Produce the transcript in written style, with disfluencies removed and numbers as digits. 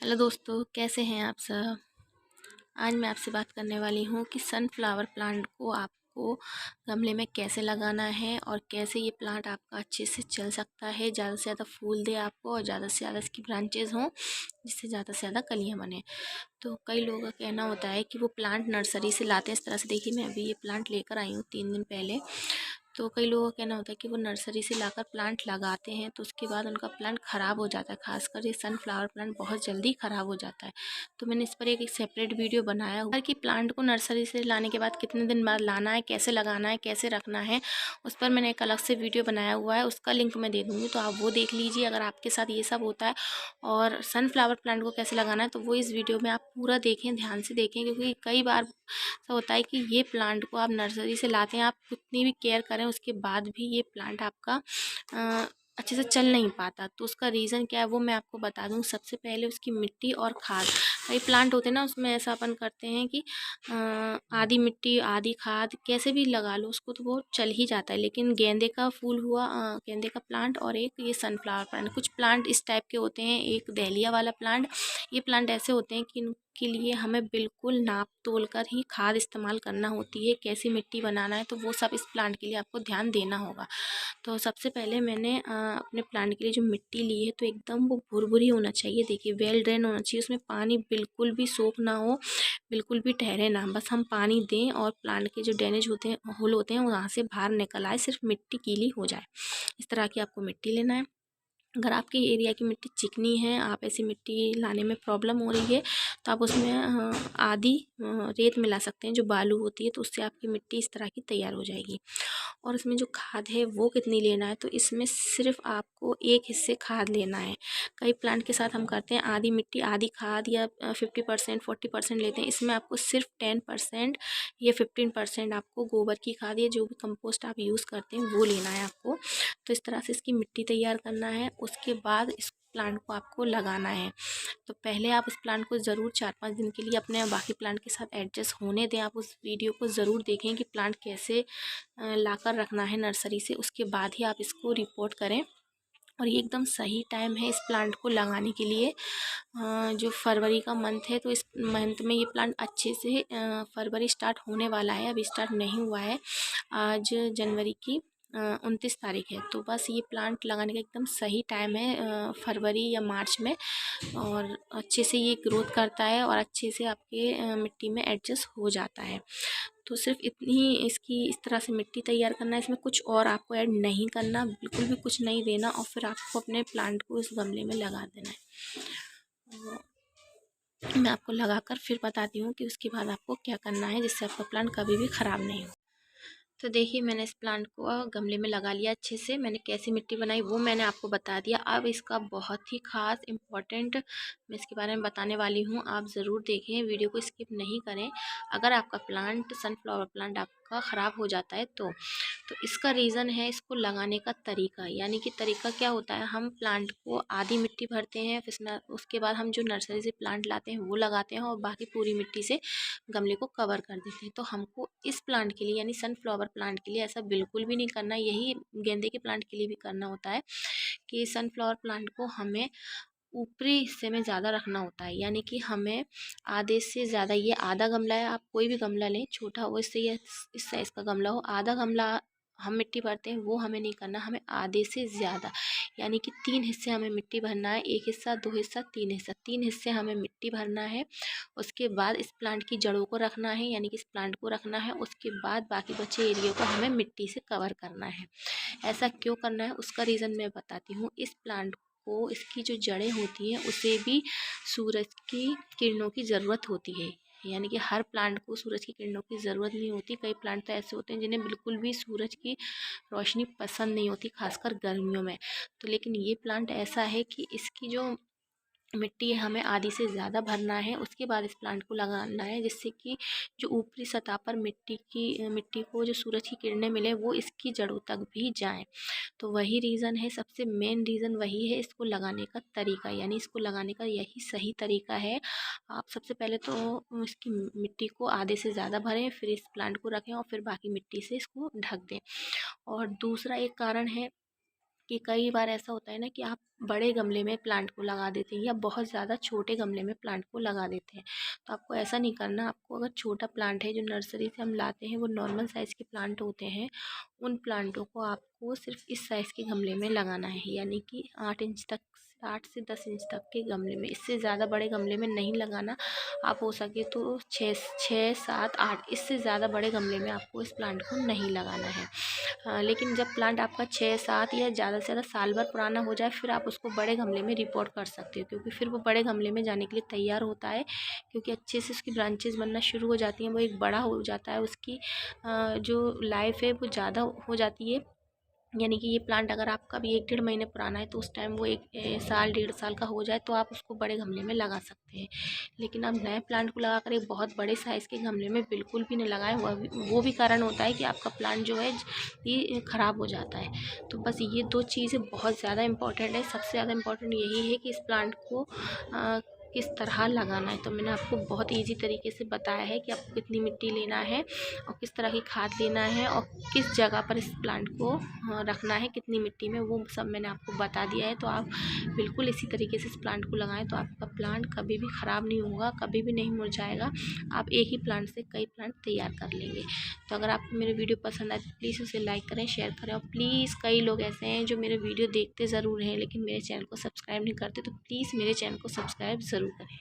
Hello दोस्तों, कैसे हैं आप सब। आज मैं आपसे बात करने वाली हूँ कि सनफ्लावर प्लांट को आपको गमले में कैसे लगाना है और कैसे ये प्लांट आपका अच्छे से चल सकता है, ज़्यादा से ज़्यादा फूल दे आपको और ज़्यादा से ज़्यादा इसकी ब्रांचेज़ हों जिससे ज़्यादा से ज़्यादा कलियाँ बने। तो कई लोगों का कहना होता है कि वो प्लांट नर्सरी से लाते हैं। इस तरह से देखिए, मैं अभी ये प्लांट लेकर आई हूँ 3 दिन पहले। तो कई लोगों का कहना होता है कि वो नर्सरी से लाकर प्लांट लगाते हैं तो उसके बाद उनका प्लांट ख़राब हो जाता है। खासकर ये सनफ्लावर प्लांट बहुत जल्दी ख़राब हो जाता है। तो मैंने इस पर एक सेपरेट वीडियो बनाया हुआ है कि प्लांट को नर्सरी से लाने के बाद कितने दिन बाद लाना है, कैसे लगाना है, कैसे रखना है। उस पर मैंने एक अलग से वीडियो बनाया हुआ है, उसका लिंक मैं दे दूँगी, तो आप वो देख लीजिए अगर आपके साथ ये सब होता है। और सनफ्लावर प्लांट को कैसे लगाना है तो वो इस वीडियो में आप पूरा देखें, ध्यान से देखें, क्योंकि कई बार ऐसा होता है कि ये प्लांट को आप नर्सरी से लाते हैं, आप कितनी भी केयर करें उसके बाद भी ये प्लांट आपका अच्छे से चल नहीं पाता। तो उसका रीज़न क्या है वो मैं आपको बता दूँ। सबसे पहले उसकी मिट्टी और खाद। कई प्लांट होते हैं ना, उसमें ऐसा अपन करते हैं कि आधी मिट्टी आधी खाद कैसे भी लगा लो उसको तो वो चल ही जाता है। लेकिन गेंदे का फूल हुआ, गेंदे का प्लांट, और एक ये सनफ्लावर प्लांट, कुछ प्लांट इस टाइप के होते हैं, एक डहेलिया वाला प्लांट। ये प्लांट ऐसे होते हैं कि के लिए हमें बिल्कुल नाप तोल कर ही खाद इस्तेमाल करना होती है। कैसी मिट्टी बनाना है तो वो सब इस प्लांट के लिए आपको ध्यान देना होगा। तो सबसे पहले मैंने अपने प्लांट के लिए जो मिट्टी ली है तो एकदम वो भुरभुरी होना चाहिए। देखिए, वेल ड्रेन होना चाहिए, उसमें पानी बिल्कुल भी सोख ना हो, बिल्कुल भी ठहरे ना। बस हम पानी दें और प्लांट के जो ड्रेनेज होते हैं, होल होते हैं, वहाँ से बाहर निकल आए, सिर्फ मिट्टी गीली हो जाए। इस तरह की आपको मिट्टी लेना है। अगर आपके एरिया की मिट्टी चिकनी है, आप ऐसी मिट्टी लाने में प्रॉब्लम हो रही है, तो आप उसमें आधी रेत मिला सकते हैं जो बालू होती है, तो उससे आपकी मिट्टी इस तरह की तैयार हो जाएगी। और इसमें जो खाद है वो कितनी लेना है तो इसमें सिर्फ आपको एक हिस्से खाद लेना है। कई प्लांट के साथ हम करते हैं आधी मिट्टी आधी खाद, या 50% 40% लेते हैं। इसमें आपको सिर्फ 10% या 15% आपको गोबर की खाद या जो भी कंपोस्ट आप यूज़ करते हैं वो लेना है आपको। तो इस तरह से इसकी मिट्टी तैयार करना है। उसके बाद इस प्लांट को आपको लगाना है। तो पहले आप इस प्लांट को ज़रूर 4-5 दिन के लिए अपने बाकी प्लांट के साथ एडजस्ट होने दें। आप उस वीडियो को ज़रूर देखें कि प्लांट कैसे लाकर रखना है नर्सरी से, उसके बाद ही आप इसको रिपोर्ट करें। और ये एकदम सही टाइम है इस प्लांट को लगाने के लिए। जो फरवरी का मंथ है तो इस मंथ में ये प्लांट अच्छे से, फरवरी स्टार्ट होने वाला है, अभी स्टार्ट नहीं हुआ है। आज जनवरी की 29 तारीख है, तो बस ये प्लांट लगाने का एकदम सही टाइम है, फरवरी या मार्च में। और अच्छे से ये ग्रोथ करता है और अच्छे से आपके मिट्टी में एडजस्ट हो जाता है। तो सिर्फ इतनी ही इसकी इस तरह से मिट्टी तैयार करना है, इसमें कुछ और आपको ऐड नहीं करना, बिल्कुल भी कुछ नहीं देना, और फिर आपको अपने प्लांट को इस गमले में लगा देना है। मैं आपको लगाकर फिर बताती हूँ कि उसके बाद आपको क्या करना है जिससे आपका प्लांट कभी भी ख़राब नहीं हो। तो देखिए, मैंने इस प्लांट को गमले में लगा लिया अच्छे से। मैंने कैसी मिट्टी बनाई वो मैंने आपको बता दिया। अब इसका बहुत ही ख़ास इम्पोर्टेंट मैं इसके बारे में बताने वाली हूँ, आप ज़रूर देखें, वीडियो को स्किप नहीं करें। अगर आपका प्लांट सनफ्लावर प्लांट आपका ख़राब हो जाता है तो इसका रीज़न है इसको लगाने का तरीका। यानी कि तरीका क्या होता है, हम प्लांट को आधी मिट्टी भरते हैं, फिर उसके बाद हम जो नर्सरी से प्लांट लाते हैं वो लगाते हैं और बाकी पूरी मिट्टी से गमले को कवर कर देते हैं। तो हमको इस प्लांट के लिए यानी सनफ्लावर प्लांट के लिए ऐसा बिल्कुल भी नहीं करना। यही गेंदे के प्लांट के लिए भी करना होता है कि सनफ्लावर प्लांट को हमें ऊपरी हिस्से में ज़्यादा रखना होता है। यानी कि हमें आधे से ज़्यादा, ये आधा गमला है, आप कोई भी गमला लें, छोटा हो इससे या इस साइज़ का गमला हो, आधा गमला हम मिट्टी भरते हैं वो हमें नहीं करना, हमें आधे से ज़्यादा यानी कि 3 हिस्से हमें मिट्टी भरना है। 1 हिस्सा, 2 हिस्सा, 3 हिस्सा, 3 हिस्से हमें मिट्टी भरना है। उसके बाद इस प्लांट की जड़ों को रखना है, यानी कि इस प्लांट को रखना है। उसके बाद बाकी बचे एरिया को हमें मिट्टी से कवर करना है। ऐसा क्यों करना है उसका रीज़न मैं बताती हूँ। इस प्लांट को, इसकी जो जड़ें होती हैं उसे भी सूरज की किरणों की ज़रूरत होती है। यानी कि हर प्लांट को सूरज की किरणों की ज़रूरत नहीं होती। कई प्लांट तो ऐसे होते हैं जिन्हें बिल्कुल भी सूरज की रोशनी पसंद नहीं होती, खासकर गर्मियों में। तो लेकिन ये प्लांट ऐसा है कि इसकी जो मिट्टी हमें आधी से ज़्यादा भरना है। उसके बाद इस प्लांट को लगाना है जिससे कि जो ऊपरी सतह पर मिट्टी को जो सूरज की किरणें मिले वो इसकी जड़ों तक भी जाएं। तो वही रीज़न है, सबसे मेन रीज़न वही है इसको लगाने का तरीका। यानी इसको लगाने का यही सही तरीका है। आप सबसे पहले तो इसकी मिट्टी को आधे से ज़्यादा भरें, फिर इस प्लांट को रखें और फिर बाकी मिट्टी से इसको ढक दें। और दूसरा एक कारण है कि कई बार ऐसा होता है ना कि आप बड़े गमले में प्लांट को लगा देते हैं या बहुत ज़्यादा छोटे गमले में प्लांट को लगा देते हैं। तो आपको ऐसा नहीं करना। आपको अगर छोटा प्लांट है जो नर्सरी से हम लाते हैं, वो नॉर्मल साइज़ के प्लांट होते हैं, उन प्लांटों को आपको सिर्फ इस साइज़ के गमले में लगाना है, यानी कि 8 इंच तक, 8 से 10 इंच तक के गमले में। इससे ज़्यादा बड़े गमले में नहीं लगाना। आप हो सके तो 6 7 8, इससे ज़्यादा बड़े गमले में आपको इस प्लांट को नहीं लगाना है। हाँ, लेकिन जब प्लांट आपका 6 7 या ज़्यादा से ज़्यादा साल भर पुराना हो जाए, फिर आप उसको बड़े गमले में रिपोर्ट कर सकते हो, क्योंकि फिर वो बड़े गमले में जाने के लिए तैयार होता है, क्योंकि अच्छे से उसकी ब्रांचेस बनना शुरू हो जाती हैं, वो एक बड़ा हो जाता है, उसकी जो लाइफ है वो ज़्यादा हो जाती है। यानी कि ये प्लांट अगर आपका भी 1 डेढ़ महीने पुराना है, तो उस टाइम वो 1 साल 1.5 साल का हो जाए, तो आप उसको बड़े गमले में लगा सकते हैं। लेकिन आप नए प्लांट को लगाकर एक बहुत बड़े साइज़ के गमले में बिल्कुल भी ना लगाएं। वो भी कारण होता है कि आपका प्लांट जो है ये ख़राब हो जाता है। तो बस ये 2 चीज़ें बहुत ज़्यादा इम्पोर्टेंट है। सबसे ज़्यादा इम्पोर्टेंट यही है कि इस प्लांट को किस तरह लगाना है। तो मैंने आपको बहुत ईज़ी तरीके से बताया है कि आपको कितनी मिट्टी लेना है और किस तरह की खाद लेना है और किस जगह पर इस प्लांट को रखना है, कितनी मिट्टी में, वो सब मैंने आपको बता दिया है। तो आप बिल्कुल इसी तरीके से इस प्लांट को लगाएं, तो आपका प्लांट कभी भी ख़राब नहीं होगा, कभी भी नहीं मुरझाएगा। आप एक ही प्लांट से कई प्लांट तैयार कर लेंगे। तो अगर आपको मेरे वीडियो पसंद आए तो प्लीज़ उसे लाइक करें, शेयर करें, और प्लीज़ कई लोग ऐसे हैं जो मेरे वीडियो देखते ज़रूर हैं लेकिन मेरे चैनल को सब्सक्राइब नहीं करते, तो प्लीज़ मेरे चैनल को सब्सक्राइब ज़रूर करें।